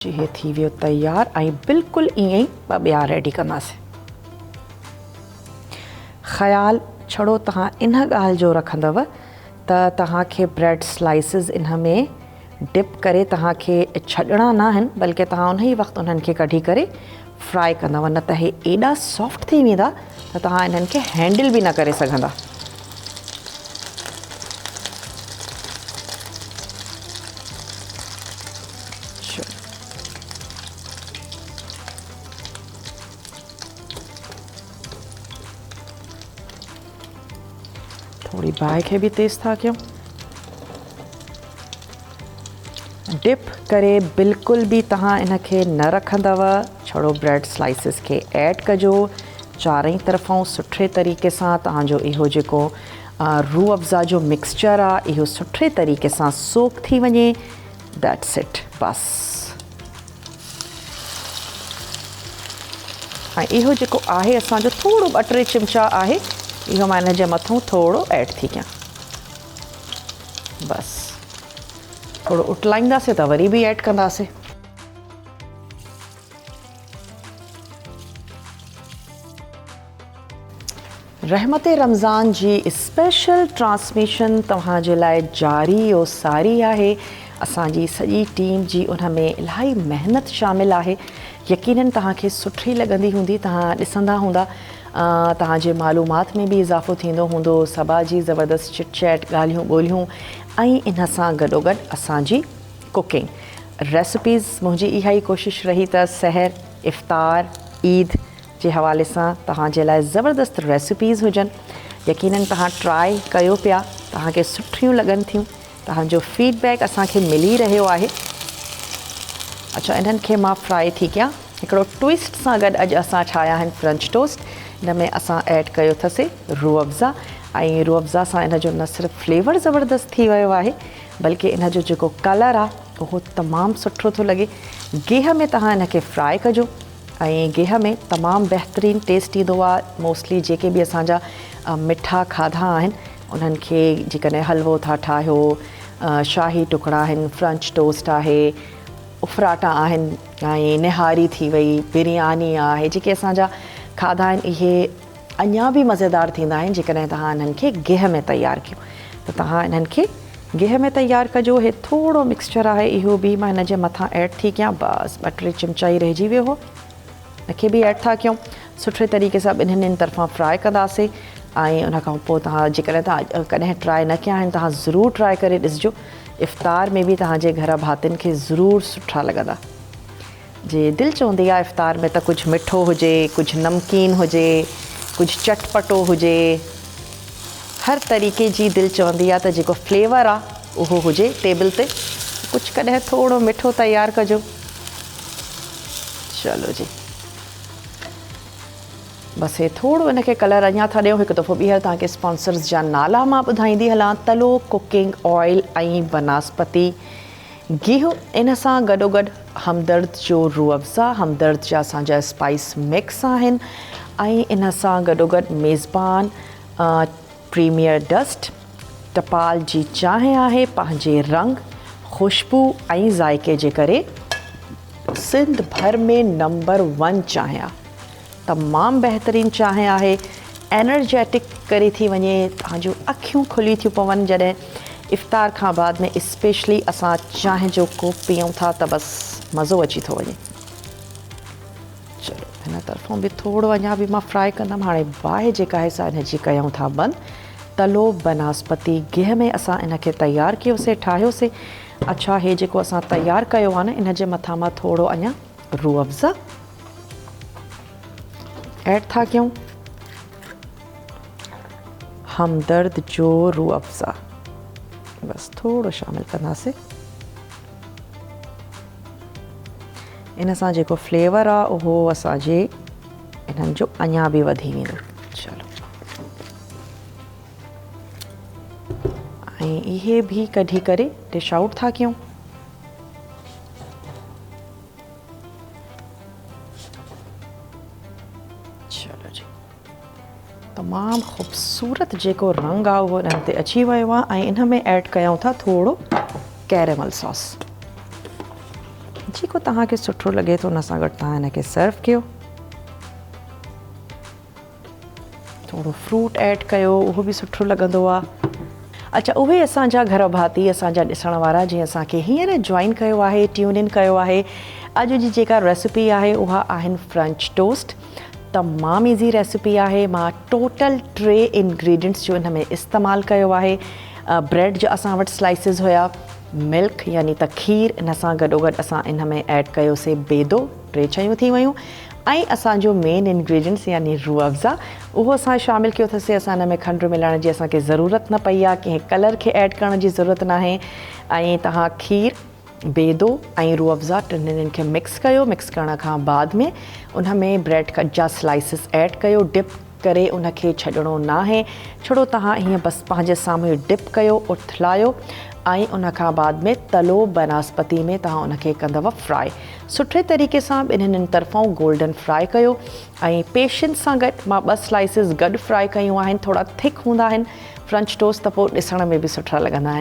जी हे थी वियो तैयार ऐं बिल्कुलु ईअं ई ॿिया रेडी कंदासीं। ख़्यालु छड़ो तव्हां इन ॻाल्हि जो रखंदव त तव्हांखे ब्रेड स्लाइसिस इन में डिप करे तव्हांखे छॾणा न आहिनि, बल्कि तव्हां उन ई वक़्तु उन्हनि खे कढी करे फ्राई कंदव, न त हे एॾा सॉफ्ट थी वेंदा त तव्हां इन्हनि खे हैंडल बि न करे सघंदा। थोड़ी बाहि खे बि तेज़ था कयूं। डिप करे बिल्कुलु बि तव्हां इनखे न रखंदव, छड़ो ब्रेड स्लाइसिस खे ऐड कजो चारई तरफ़ों सुठे तरीक़े सां। तव्हांजो इहो जेको रूह अफ़ज़ा जो मिक्सचर आहे इहो सुठे तरीक़े सां सोक थी वञे। दैट्स इट, बस। ऐं इहो जेको आहे असांजो थोरो 2-3 चिमचा आहे, इहो मां इन जे मथां थोरो ऐड थी कयां। बस थोरो उटलाईंदासीं त वरी बि ऐड कंदासीं। रहमते रमज़ान जी स्पेशल ट्रांसमिशन तव्हांजे लाइ जारी ओ सारी आहे। असांजी सॼी टीम जी उन में इलाही महिनत शामिल आहे। यकीनन तव्हांखे सुठी लॻंदी हूंदी, तव्हां ॾिसंदा हूंदा, तव्हांजे मालूमात में बि इज़ाफ़ो थींदो हूंदो, सबा जी ज़बरदस्त चिट चैट ॻाल्हियूं ॿोलियूं ऐं इन सां गॾोगॾु असांजी कुकिंग रेसिपीज़। मुंहिंजी इहा ई कोशिशि रही त सहर, इफ़्तार, ईद जे हवाले सां तव्हांजे लाइ ज़बरदस्त रेसिपीज़ हुजनि। यकीनन तव्हां ट्राई कयो पिया, तव्हांखे सुठियूं लॻनि थियूं, तव्हांजो फीडबैक असांखे मिली रहियो आहे। अच्छा, इन्हनि खे मां फ्राई थी कयां। हिकिड़ो ट्विस्ट सां गॾु अॼु असां ठाहिया आहिनि फ्रेंच टोस्ट। इन में असां ऐड कयो अथसीं रूह अफ़ज़ा, ऐं रूह अफ़ज़ा सां इन जो न सिर्फ़ु फ्लेवर ज़बरदस्त थी वियो आहे, बल्कि इन जो जेको कलर आहे उहो तमामु सुठो थो लॻे। गेह में तव्हां इन खे फ्राई कजो ऐं गेह में तमामु बहितरीनु टेस्ट ईंदो आहे। मोस्टली जेके बि असांजा मिठा खाधा आहिनि उन्हनि खे जेकॾहिं हलवो था ठाहियो, शाही टुकड़ा आहिनि, फ्रेंच टोस्ट आहे, उफराटा आहिनि, ऐं निहारी थी वई, बिरयानी आहे, जेके असांजा खाधा आहिनि इहे अञा बि मज़ेदार थींदा आहिनि जेकॾहिं तव्हां इन्हनि खे गेह में तयारु कयो। त तव्हां इन्हनि खे गेह में तयारु कजो। हे थोरो मिक्सचर आहे, इहो बि मां हिन जे मथां ऐड थी कयां। बसि 2-3 चिमचा ई रहिजी वियो हो, इनखे बि ऐड था कयूं। सुठे तरीक़े सां ॿिन्हिनि तरफ़ां फ्राई कंदासीं ऐं उन खां पोइ तव्हां जेकॾहिं तव्हां कॾहिं ट्राई न कया आहिनि, तव्हां ज़रूरु ट्राई करे ॾिसिजो। इफ़्तार में बि तव्हांजे घर भातियुनि खे ज़रूरु सुठा लॻंदा। जे दिलि चवंदी आहे इफ़्तार में त कुझु मिठो हुजे, कुझु नमकीन हुजे, कुझु चटपटो हुजे, हर तरीक़े जी दिलि चवंदी आहे त जेको फ्लेवर आहे उहो हुजे टेबल ते। कुझु कॾहिं थोरो मिठो तयारु कजो। चलो जी, बसि हे थोरो इनखे कलर अञा था ॾियूं। हिकु दफ़ो ॿीहर तव्हांखे स्पॉन्सर्स जा नाला मां ॿुधाईंदी हलां। तलो कुकिंग ऑयल ऐं बनस्पति गिहु, इन सां गॾोगॾु हमदर्द जो रूह अफ़ज़ा, हमदर्द जा असांजा स्पाइस मिक्स आहिनि, ऐं इन सां गॾोगॾु मेज़बान प्रीमियर डस्ट, टपाल जी चांहि आहे। पंहिंजे रंग, ख़ुशबू ऐं ज़ाइक़े जे करे सिंध भर में नंबर 1 चांहि आहे। तमामु बहितरीनु चांहि आहे, एनर्जेटिक करे थी वञे, तव्हांजूं अखियूं खुली थियूं पवनि जॾहिं इफ़्तार खां बाद में स्पेशली असां चांहि जो कोप पीऊं था त बसि मज़ो अची थो वञे। चलो, हिन तरफ़ों बि थोरो अञा बि मां फ्राई कंदमि। हाणे बाहि जेका आहे असां हिनजी कयूं था बंदि। तलो बनस्पति गिह में असां इनखे तयारु कयोसीं, ठाहियोसीं। अच्छा, हे जेको असां तयारु कयो आहे न, इन जे मथां मां थोरो अञा रूह अफ़ज़ा ऐड था कयूं। हमदर्द जो रूह अफ़ज़ा बसि थोरो शामिल कंदासीं। इन सां जेको फ्लेवर आहे उहो असांजे इन्हनि जो अञा बि वधी वेंदो। चलो, ऐं इहे बि कढी करे डिश आउट था कयूं। चलो जी, तमामु ख़ूबसूरत जेको रंग आहे उहो इन्हनि ते अची वियो आहे, ऐं इन में ऐड कयूं था थोरो कैरेमल सॉस। जेको तव्हांखे सुठो लॻे थो उन सां गॾु तव्हां हिनखे सर्व कयो। थोरो फ्रूट ऐड कयो, उहो बि सुठो लॻंदो आहे। अच्छा, उहे असांजा घर भाती, असांजा ॾिसण वारा जीअं असांखे हींअर जॉइन कयो आहे, ट्यून इन कयो आहे, अॼु जी जेका रेसिपी आहे उहा आहिनि फ्रेंच टोस्ट। तमामु ईज़ी रेसिपी आहे। मां टोटल 3 इंग्रेडिएंट्स जो हिन में इस्तेमालु कयो आहे। ब्रेड जो असां वटि स्लाइसिस हुया, मिल्क यानी त खीर, इन सां गॾोगॾु असां इन में ऐड कयोसीं बेदो, 3 शयूं थी वियूं। ऐं असांजो मेन इंग्रेडिएंट्स यानी रूह अफ़ज़ा, उहो असां शामिलु कयो अथसीं। असां हिन में खंडु मिलाइण जी असांखे ज़रूरत न पई आहे, कंहिं कलर खे ऐड करण जी ज़रूरत न आहे। ऐं तव्हां खीर, बेदो ऐं रूह अफ़ज़ा टिनिनि खे मिक्स कयो। मिक्स करण खां बाद में उन में ब्रेड जा स्लाइसिस ऐड कयो। डिप करे उनखे छॾिणो न आहे, छड़ो तव्हां हीअं बसि पंहिंजे साम्हूं डिप कयो, उथलायो ऐं उन खां बाद में तलो बनस्पति में तव्हां उनखे कंदव फ्राई। सुठे तरीक़े सां ॿिन्हिनि तरफ़ां गोल्डन फ्राई कयो। ऐं पेशेंस सां गॾु मां 2 स्लाइसिस गॾु फ्राई कयूं आहिनि। थोरा थिक हूंदा आहिनि फ्रेंच टोस्ट, त पोइ ॾिसण में बि सुठा लॻंदा आहिनि।